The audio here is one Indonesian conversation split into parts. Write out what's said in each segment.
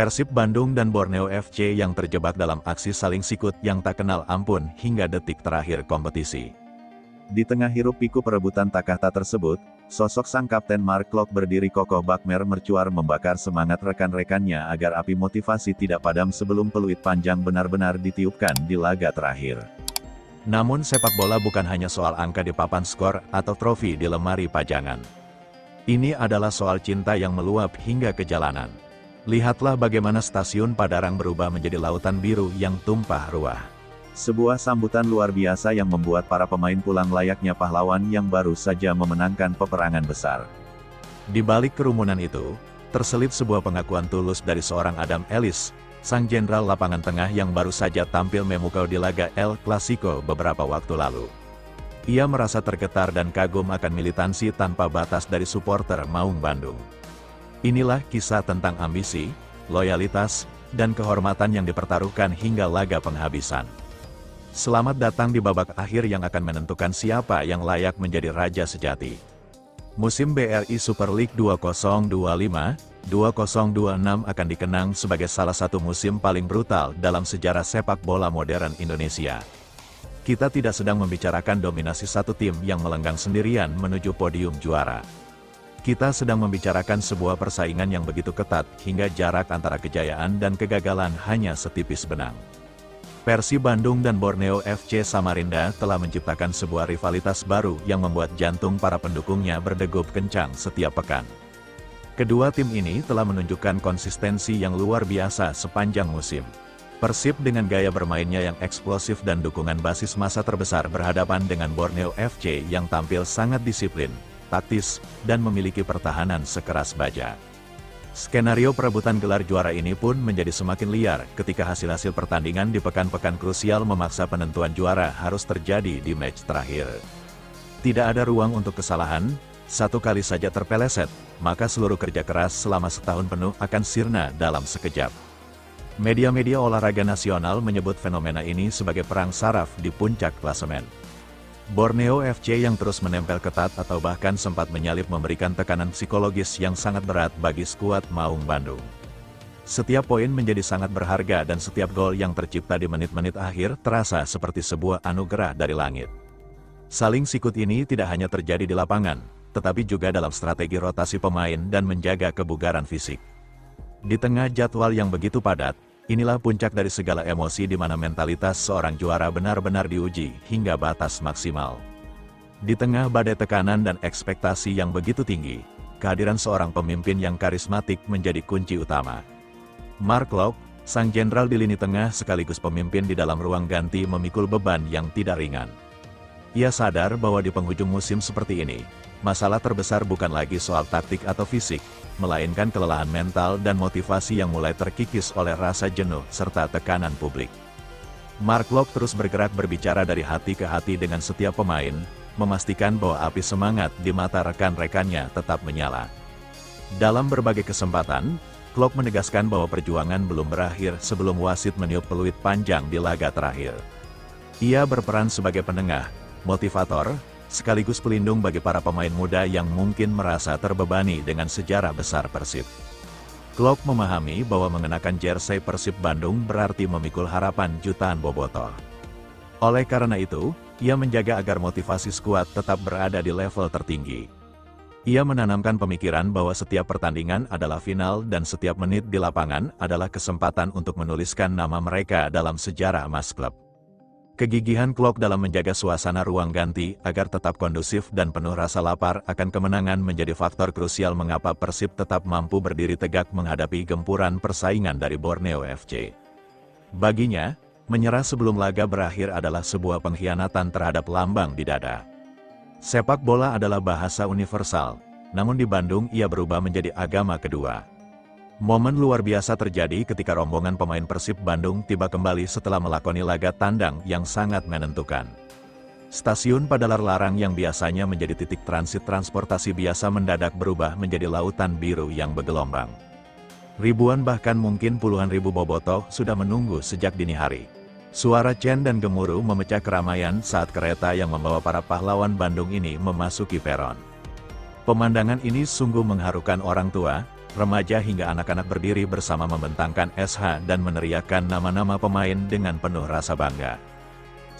Persib Bandung dan Borneo FC yang terjebak dalam aksi saling sikut yang tak kenal ampun hingga detik terakhir kompetisi. Di tengah hiruk-pikuk perebutan takhta tersebut, sosok sang kapten Mark Klok berdiri kokoh bak mercuar membakar semangat rekan-rekannya agar api motivasi tidak padam sebelum peluit panjang benar-benar ditiupkan di laga terakhir. Namun sepak bola bukan hanya soal angka di papan skor atau trofi di lemari pajangan. Ini adalah soal cinta yang meluap hingga ke jalanan. Lihatlah bagaimana stasiun Padarang berubah menjadi lautan biru yang tumpah ruah. Sebuah sambutan luar biasa yang membuat para pemain pulang layaknya pahlawan yang baru saja memenangkan peperangan besar. Di balik kerumunan itu, terselip sebuah pengakuan tulus dari seorang Adam Ellis, sang jenderal lapangan tengah yang baru saja tampil memukau di laga El Clasico beberapa waktu lalu. Ia merasa tergetar dan kagum akan militansi tanpa batas dari supporter Maung Bandung. Inilah kisah tentang ambisi, loyalitas, dan kehormatan yang dipertaruhkan hingga laga penghabisan. Selamat datang di babak akhir yang akan menentukan siapa yang layak menjadi raja sejati. Musim BRI Super League 2025-2026 akan dikenang sebagai salah satu musim paling brutal dalam sejarah sepak bola modern Indonesia. Kita tidak sedang membicarakan dominasi satu tim yang melenggang sendirian menuju podium juara. Kita sedang membicarakan sebuah persaingan yang begitu ketat hingga jarak antara kejayaan dan kegagalan hanya setipis benang. Persib Bandung dan Borneo FC Samarinda telah menciptakan sebuah rivalitas baru yang membuat jantung para pendukungnya berdegup kencang setiap pekan. Kedua tim ini telah menunjukkan konsistensi yang luar biasa sepanjang musim. Persib dengan gaya bermainnya yang eksplosif dan dukungan basis massa terbesar berhadapan dengan Borneo FC yang tampil sangat disiplin, taktis, dan memiliki pertahanan sekeras baja. Skenario perebutan gelar juara ini pun menjadi semakin liar ketika hasil-hasil pertandingan di pekan-pekan krusial memaksa penentuan juara harus terjadi di match terakhir. Tidak ada ruang untuk kesalahan, satu kali saja terpeleset, maka seluruh kerja keras selama setahun penuh akan sirna dalam sekejap. Media-media olahraga nasional menyebut fenomena ini sebagai perang saraf di puncak klasemen. Borneo FC yang terus menempel ketat atau bahkan sempat menyalip memberikan tekanan psikologis yang sangat berat bagi skuad Maung Bandung. Setiap poin menjadi sangat berharga dan setiap gol yang tercipta di menit-menit akhir terasa seperti sebuah anugerah dari langit. Saling sikut ini tidak hanya terjadi di lapangan, tetapi juga dalam strategi rotasi pemain dan menjaga kebugaran fisik. Di tengah jadwal yang begitu padat, inilah puncak dari segala emosi di mana mentalitas seorang juara benar-benar diuji hingga batas maksimal. Di tengah badai tekanan dan ekspektasi yang begitu tinggi, kehadiran seorang pemimpin yang karismatik menjadi kunci utama. Mark Klok, sang jenderal di lini tengah sekaligus pemimpin di dalam ruang ganti memikul beban yang tidak ringan. Ia sadar bahwa di penghujung musim seperti ini, masalah terbesar bukan lagi soal taktik atau fisik, melainkan kelelahan mental dan motivasi yang mulai terkikis oleh rasa jenuh serta tekanan publik. Mark Klok terus bergerak berbicara dari hati ke hati dengan setiap pemain, memastikan bahwa api semangat di mata rekan-rekannya tetap menyala. Dalam berbagai kesempatan, Klok menegaskan bahwa perjuangan belum berakhir sebelum wasit meniup peluit panjang di laga terakhir. Ia berperan sebagai penengah, motivator, sekaligus pelindung bagi para pemain muda yang mungkin merasa terbebani dengan sejarah besar Persib. Klok memahami bahwa mengenakan jersey Persib Bandung berarti memikul harapan jutaan bobotoh. Oleh karena itu, ia menjaga agar motivasi skuad tetap berada di level tertinggi. Ia menanamkan pemikiran bahwa setiap pertandingan adalah final dan setiap menit di lapangan adalah kesempatan untuk menuliskan nama mereka dalam sejarah emas klub. Kegigihan Klok dalam menjaga suasana ruang ganti agar tetap kondusif dan penuh rasa lapar akan kemenangan menjadi faktor krusial mengapa Persib tetap mampu berdiri tegak menghadapi gempuran persaingan dari Borneo FC. Baginya, menyerah sebelum laga berakhir adalah sebuah pengkhianatan terhadap lambang di dada. Sepak bola adalah bahasa universal, namun di Bandung ia berubah menjadi agama kedua. Momen luar biasa terjadi ketika rombongan pemain Persib Bandung tiba kembali setelah melakoni laga tandang yang sangat menentukan. Stasiun Padalar Larang yang biasanya menjadi titik transit transportasi biasa mendadak berubah menjadi lautan biru yang bergelombang. Ribuan bahkan mungkin puluhan ribu bobotoh sudah menunggu sejak dini hari. Suara cen dan gemuruh memecah keramaian saat kereta yang membawa para pahlawan Bandung ini memasuki peron. Pemandangan ini sungguh mengharukan orang tua, remaja hingga anak-anak berdiri bersama membentangkan SH dan meneriakkan nama-nama pemain dengan penuh rasa bangga.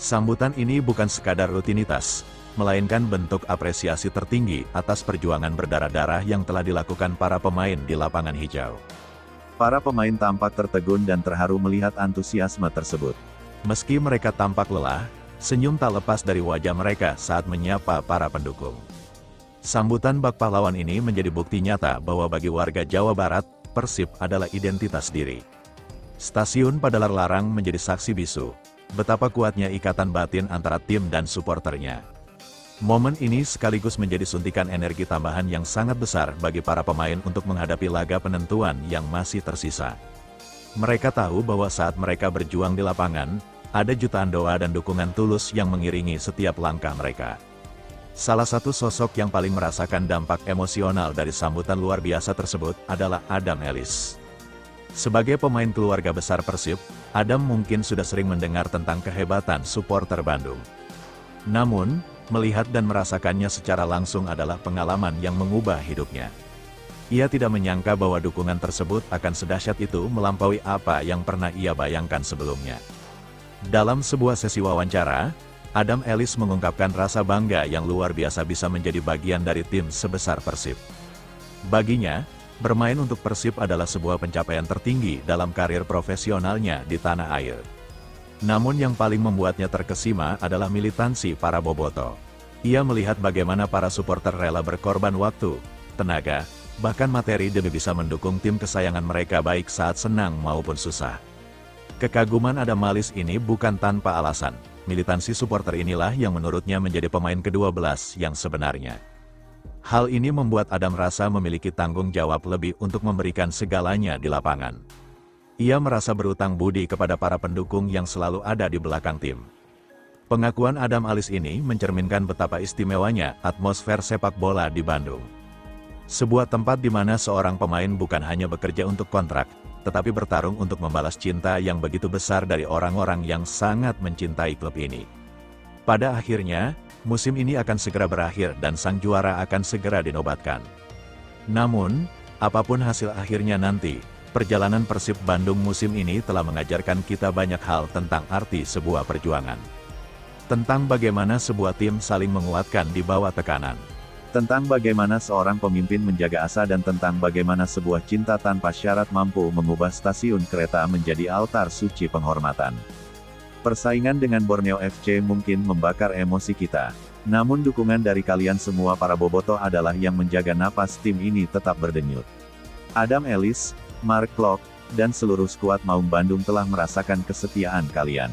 Sambutan ini bukan sekadar rutinitas, melainkan bentuk apresiasi tertinggi atas perjuangan berdarah-darah yang telah dilakukan para pemain di lapangan hijau. Para pemain tampak tertegun dan terharu melihat antusiasme tersebut. Meski mereka tampak lelah, senyum tak lepas dari wajah mereka saat menyapa para pendukung. Sambutan bak pahlawan ini menjadi bukti nyata bahwa bagi warga Jawa Barat, Persib adalah identitas diri. Stasiun Padalar Larang menjadi saksi bisu betapa kuatnya ikatan batin antara tim dan suporternya. Momen ini sekaligus menjadi suntikan energi tambahan yang sangat besar bagi para pemain untuk menghadapi laga penentuan yang masih tersisa. Mereka tahu bahwa saat mereka berjuang di lapangan, ada jutaan doa dan dukungan tulus yang mengiringi setiap langkah mereka. Salah satu sosok yang paling merasakan dampak emosional dari sambutan luar biasa tersebut adalah Adam Ellis. Sebagai pemain keluarga besar Persib, Adam mungkin sudah sering mendengar tentang kehebatan supporter Bandung. Namun, melihat dan merasakannya secara langsung adalah pengalaman yang mengubah hidupnya. Ia tidak menyangka bahwa dukungan tersebut akan sedahsyat itu melampaui apa yang pernah ia bayangkan sebelumnya. Dalam sebuah sesi wawancara, Adam Ellis mengungkapkan rasa bangga yang luar biasa bisa menjadi bagian dari tim sebesar Persib. Baginya, bermain untuk Persib adalah sebuah pencapaian tertinggi dalam karir profesionalnya di tanah air. Namun yang paling membuatnya terkesima adalah militansi para bobotoh. Ia melihat bagaimana para supporter rela berkorban waktu, tenaga, bahkan materi demi bisa mendukung tim kesayangan mereka baik saat senang maupun susah. Kekaguman Adam Ellis ini bukan tanpa alasan. Militansi supporter inilah yang menurutnya menjadi pemain ke-12 yang sebenarnya. Hal ini membuat Adam merasa memiliki tanggung jawab lebih untuk memberikan segalanya di lapangan. Ia merasa berutang budi kepada para pendukung yang selalu ada di belakang tim. Pengakuan Adam Ellis ini mencerminkan betapa istimewanya atmosfer sepak bola di Bandung. Sebuah tempat di mana seorang pemain bukan hanya bekerja untuk kontrak, tetapi bertarung untuk membalas cinta yang begitu besar dari orang-orang yang sangat mencintai klub ini. Pada akhirnya, musim ini akan segera berakhir dan sang juara akan segera dinobatkan. Namun, apapun hasil akhirnya nanti, perjalanan Persib Bandung musim ini telah mengajarkan kita banyak hal tentang arti sebuah perjuangan. Tentang bagaimana sebuah tim saling menguatkan di bawah tekanan. Tentang bagaimana seorang pemimpin menjaga asa dan tentang bagaimana sebuah cinta tanpa syarat mampu mengubah stasiun kereta menjadi altar suci penghormatan. Persaingan dengan Borneo FC mungkin membakar emosi kita. Namun dukungan dari kalian semua para bobotoh adalah yang menjaga napas tim ini tetap berdenyut. Adam Ellis, Mark Klok, dan seluruh skuad Maung Bandung telah merasakan kesetiaan kalian.